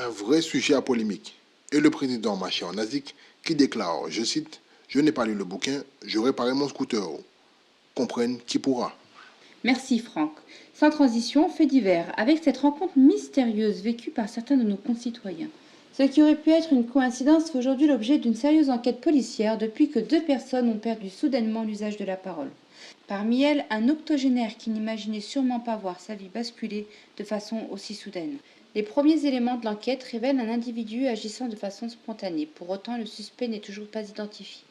un vrai sujet à polémique. Et le président Machiav Nazik qui déclare, je cite, « Je n'ai pas lu le bouquin, je réparais mon scooter. » Comprenne qui pourra. Merci Franck. Sans transition, fait divers, avec cette rencontre mystérieuse vécue par certains de nos concitoyens. Ce qui aurait pu être une coïncidence fait aujourd'hui l'objet d'une sérieuse enquête policière depuis que 2 personnes ont perdu soudainement l'usage de la parole. Parmi elles, un octogénaire qui n'imaginait sûrement pas voir sa vie basculer de façon aussi soudaine. Les premiers éléments de l'enquête révèlent un individu agissant de façon spontanée. Pour autant, le suspect n'est toujours pas identifié.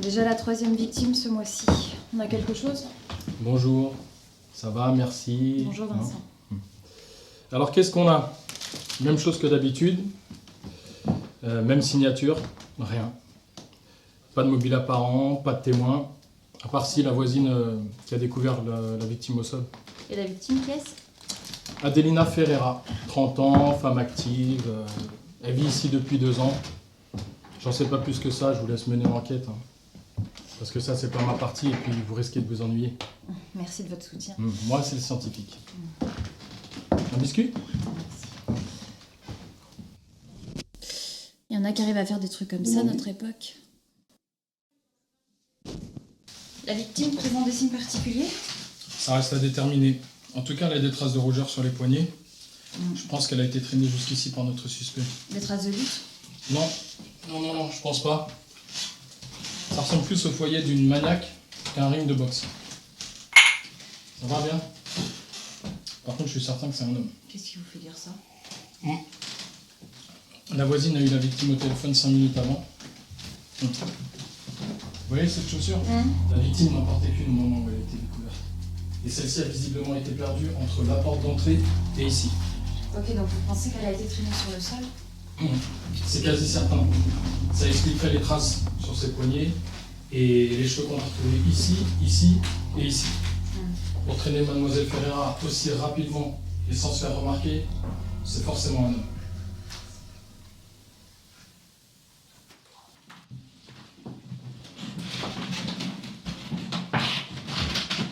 Déjà la 3e victime ce mois-ci. On a quelque chose ? Bonjour, ça va, merci. Bonjour Vincent. Alors qu'est-ce qu'on a ? Même chose que d'habitude, même signature, rien. Pas de mobile apparent, pas de témoin, à part si la voisine qui a découvert la victime au sol. Et la victime qui est-ce ? Adelina Ferreira, 30 ans, femme active, elle vit ici depuis 2 ans. J'en sais pas plus que ça, je vous laisse mener l'enquête. Parce que ça, c'est pas ma partie et puis vous risquez de vous ennuyer. Merci de votre soutien. Moi, c'est le scientifique. Un biscuit ? Merci. Il y en a qui arrivent à faire des trucs comme ça à notre époque. La victime présente des signes particuliers ? Ça reste à déterminer. En tout cas, elle a des traces de rougeur sur les poignets. Je pense qu'elle a été traînée jusqu'ici par notre suspect. Des traces de lutte ? Non, je pense pas. Ça ressemble plus au foyer d'une maniaque qu'à un ring de boxe. Ça va bien ? Par contre, je suis certain que c'est un homme. Qu'est-ce qui vous fait dire ça ? La voisine a eu la victime au téléphone 5 minutes avant. Vous voyez cette chaussure ? La victime n'en portait qu'une au moment où elle a été découverte. Et celle-ci a visiblement été perdue entre la porte d'entrée et ici. Ok, donc vous pensez qu'elle a été traînée sur le sol ? C'est quasi certain. Ça expliquerait les traces sur ses poignets et les cheveux qu'on a retrouvés ici, ici et ici. Pour traîner Mademoiselle Ferreira aussi rapidement et sans se faire remarquer, c'est forcément un homme.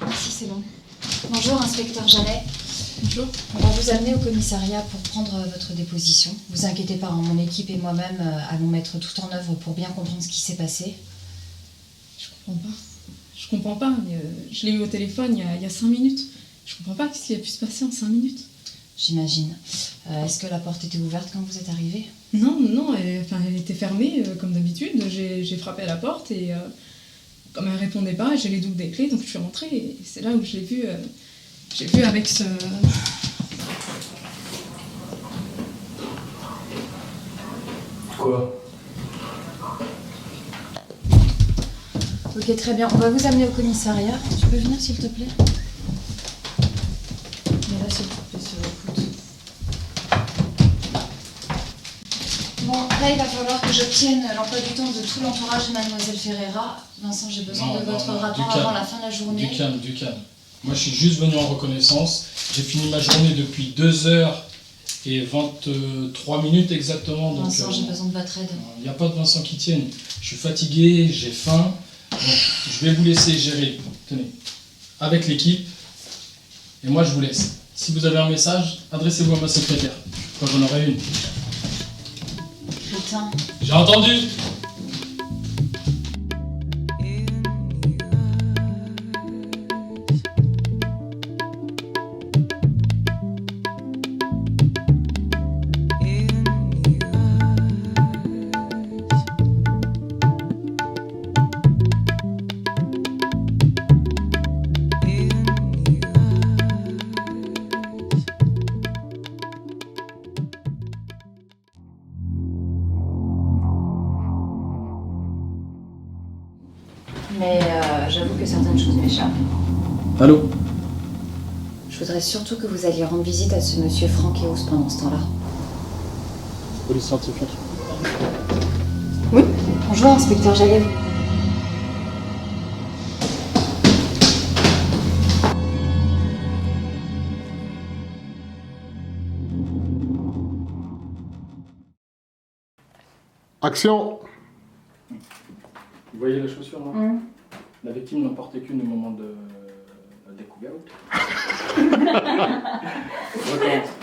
Merci, c'est bon. Bonjour, inspecteur Jallet. Bonjour. On va vous amener au commissariat pour prendre votre déposition. Vous inquiétez pas, mon équipe et moi-même allons mettre tout en œuvre pour bien comprendre ce qui s'est passé. Je comprends pas. Je l'ai eu au téléphone il y a 5 minutes. Je comprends pas ce qui a pu se passer en 5 minutes. J'imagine. Est-ce que la porte était ouverte quand vous êtes arrivé ? Non, elle était fermée comme d'habitude. J'ai frappé à la porte et comme elle répondait pas, j'ai les doubles des clés, donc je suis rentrée et c'est là où je l'ai vue. J'ai vu avec ce... Quoi ? Ok, très bien. On va vous amener au commissariat. Tu peux venir, s'il te plaît? Mais là, s'il te plaît, sur le coude. Bon, là, il va falloir que j'obtienne l'emploi du temps de tout l'entourage de Mademoiselle Ferreira. Vincent, j'ai besoin de votre rapport avant la fin de la journée. Du calme, du calme. Moi, je suis juste venu en reconnaissance. J'ai fini ma journée depuis 2h et 23 minutes exactement. Donc, Vincent, j'ai besoin de votre aide. Il n'y a pas de Vincent qui tienne. Je suis fatigué, j'ai faim. Donc, je vais vous laisser gérer, tenez, avec l'équipe. Et moi, je vous laisse. Si vous avez un message, adressez-vous à ma secrétaire, quand j'en aurai une. Putain. J'ai entendu! Mais j'avoue que certaines choses m'échappent. Allô? Je voudrais surtout que vous alliez rendre visite à ce monsieur Frankéos pendant ce temps-là. Police scientifique. Oui. Bonjour, inspecteur Jaliev. Action! Vous voyez la chaussure là? La victime n'en portait qu'une au moment de la découverte. Ok.